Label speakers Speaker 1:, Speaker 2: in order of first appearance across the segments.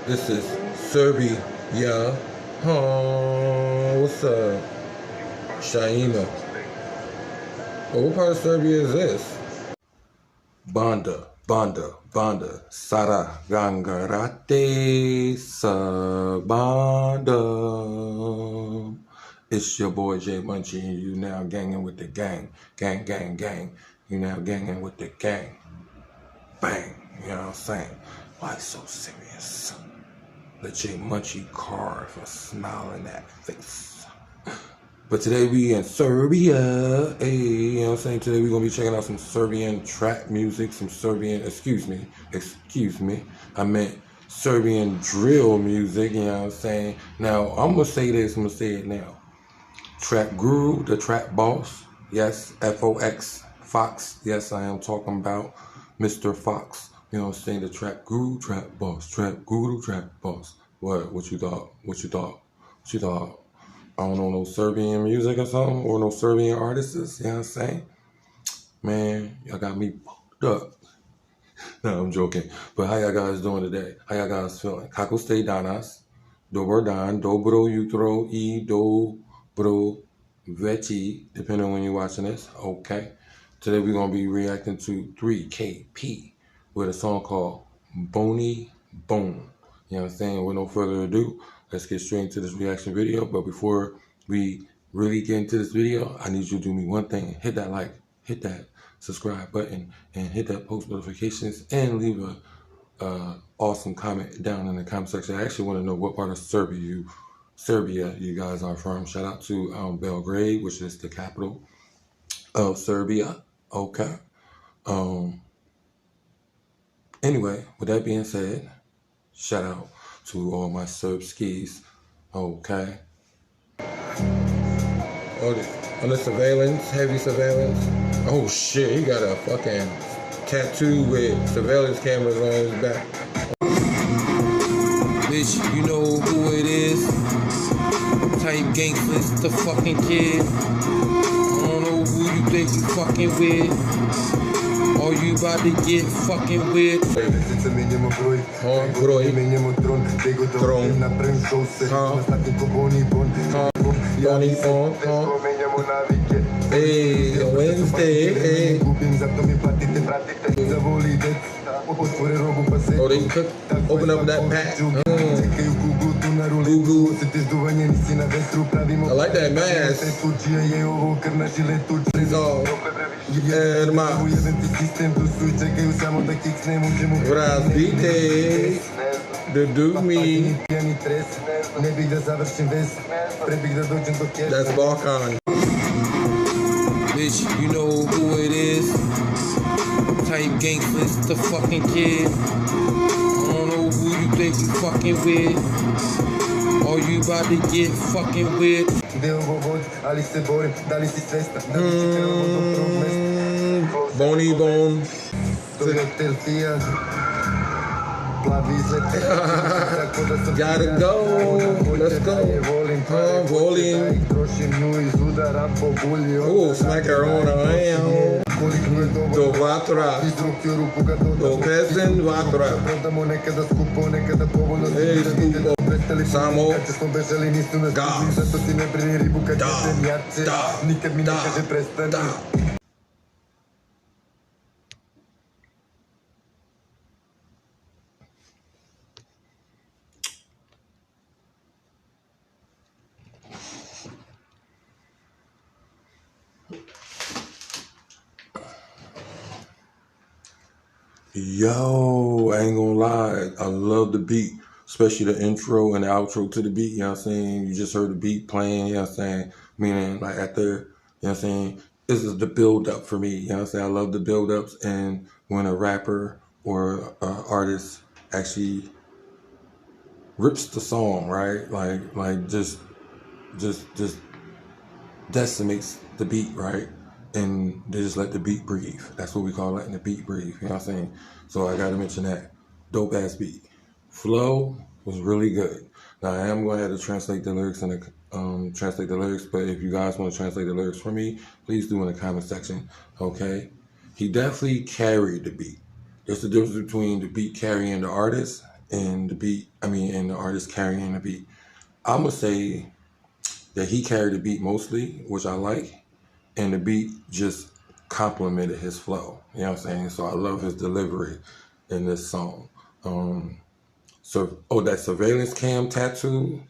Speaker 1: This is Serbia. Oh, what's up? Shaima. Oh, what part of Serbia is this? Banda Banda Banda Sara Gangarate Sabanda. It's your boy Jay Munchie, and you now ganging with the gang. Gang, gang, gang. You now ganging with the gang. Bang. You know what I'm saying? Why so serious? Let Jay Munchie carve a smile in that face. But today we in Serbia. Hey, you know what I'm saying? Today we're going to be checking out some Serbian trap music, some Serbian, excuse me. I meant Serbian drill music, you know what I'm saying? Now, I'm going to say this, I'm going to say it now. Trap Guru, the trap boss. Yes, F-O-X, Fox. Yes, I am talking about Mr. Fox. You know what I'm saying? The trap guru, trap boss, trap guru, trap boss. What you thought? What you thought? What you thought? I don't know no Serbian music or something, or no Serbian artists, you know what I'm saying? Man, y'all got me fucked up. No, I'm joking. But how y'all guys doing today? How y'all guys feeling? Kako ste danas? Dobar dan, dobro jutro I dobro večer, depending on when you're watching this. Okay. Today we're going to be reacting to 3KP with a song called Boni. You know what I'm saying? With no further ado, let's get straight into this reaction video. But before we really get into this video, I need you to do me one thing. Hit that like, hit that subscribe button, and hit that post notifications, and leave a awesome comment down in the comment section. I actually want to know what part of Serbia you guys are from. Shout out to Belgrade, which is the capital of Serbia. Okay. Anyway, with that being said, shout out to all my Serb skis. Okay. Oh, the surveillance, heavy surveillance. Oh shit, he got a fucking tattoo with surveillance cameras on his back. Bitch, you know who it is. Type gangsters, the fucking kid. I don't know who you think you fucking with. Or you about to get fucking with. Hey, Wednesday, hey. Oh, they cook, open up that pack. I like that mask. Razbite, the do me. That's Balkan. Bitch, you know who it is. Type gangsters, the fucking kid. I don't know who you think you fucking with. Or you about to get fucking with. Boni bone. Gotta go. Let's go. Volim. Oh, smack her on her hand. Do vatra. Do pesen vatra. Hey, skupo. Samo. Da. Yo, I ain't gonna lie, I love the beat, especially the intro and the outro to the beat, you know what I'm saying? You just heard the beat playing, you know what I'm saying? Meaning, like, after, you know what I'm saying? This is the build-up for me, you know what I'm saying? I love the build-ups, and when a rapper or artist actually rips the song, right? Like just decimates the beat, right? And they just let the beat breathe. That's what we call letting the beat breathe. You know what I'm saying? So I got to mention that. Dope ass beat. Flow was really good. Now I am going to have to translate the lyrics but if you guys want to translate the lyrics for me, please do in the comment section. Okay? He definitely carried the beat. There's the difference between the beat carrying the artist and the beat, and the artist carrying the beat. I'm gonna say that he carried the beat mostly, which I like, and the beat just complemented his flow. You know what I'm saying? So I love his delivery in this song. That surveillance cam tattoo,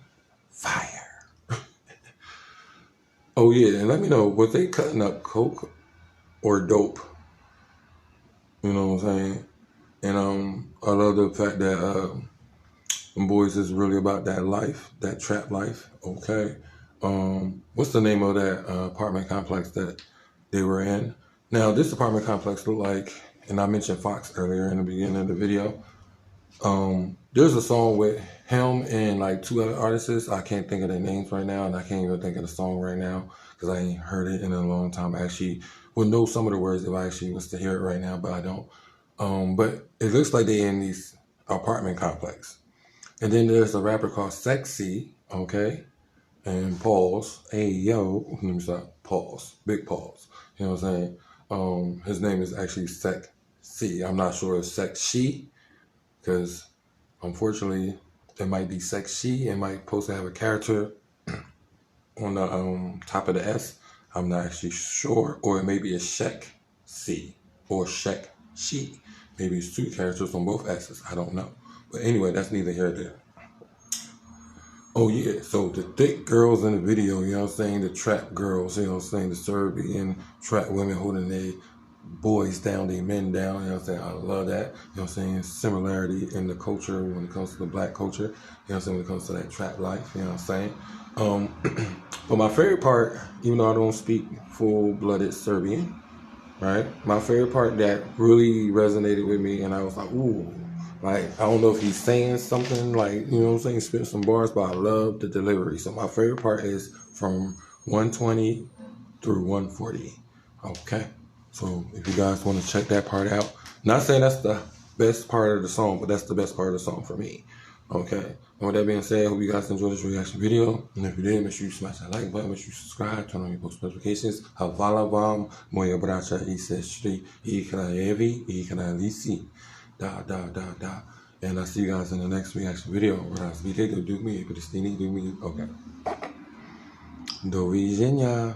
Speaker 1: fire. Oh yeah, and let me know, was they cutting up coke or dope? You know what I'm saying? And I love the fact that them boys is really about that life, that trap life. Okay. What's the name of that apartment complex that they were in? Now, this apartment complex looked like, and I mentioned Fox earlier in the beginning of the video. There's a song with him and like two other artists. I can't think of their names right now, and I can't even think of the song right now because I ain't heard it in a long time. I actually would know some of the words if I actually was to hear it right now, but I don't. But it looks like they in these apartment complex. And then there's a rapper called Sexy, okay? And pause, hey yo, let me stop, pause, big pause. You know what I'm saying? His name is actually Sexy. I'm not sure if Sexy, because unfortunately it might be Sexy. It might supposed to have a character on the top of the S. I'm not actually sure. Or it may be a Shek C or Shek She. Maybe it's two characters on both S's. I don't know. But anyway, that's neither here nor there. Oh yeah, so the thick girls in the video, you know what I'm saying? The trap girls, you know what I'm saying? The Serbian trap women holding their boys down, their men down, you know what I'm saying? I love that. You know what I'm saying? Similarity in the culture when it comes to the black culture, you know what I'm saying? When it comes to that trap life, you know what I'm saying? But my favorite part, even though I don't speak full-blooded Serbian, right? My favorite part that really resonated with me, and I was like, ooh, like, I don't know if he's saying something, like, you know what I'm saying, spit some bars, but I love the delivery. So my favorite part is from 120 through 140. Okay. So if you guys want to check that part out, not saying that's the best part of the song, but that's the best part of the song for me. Okay. And with that being said, I hope you guys enjoyed this reaction video. And if you did, make sure you smash that like button, make sure you subscribe, turn on your post notifications. Hvala vam, moja braća I sestri, I krajevi, I kraljici. Da. And I'll see you guys in the next reaction video. Raz vidite, do me, Pristini, do me. Okay. Do widzenia.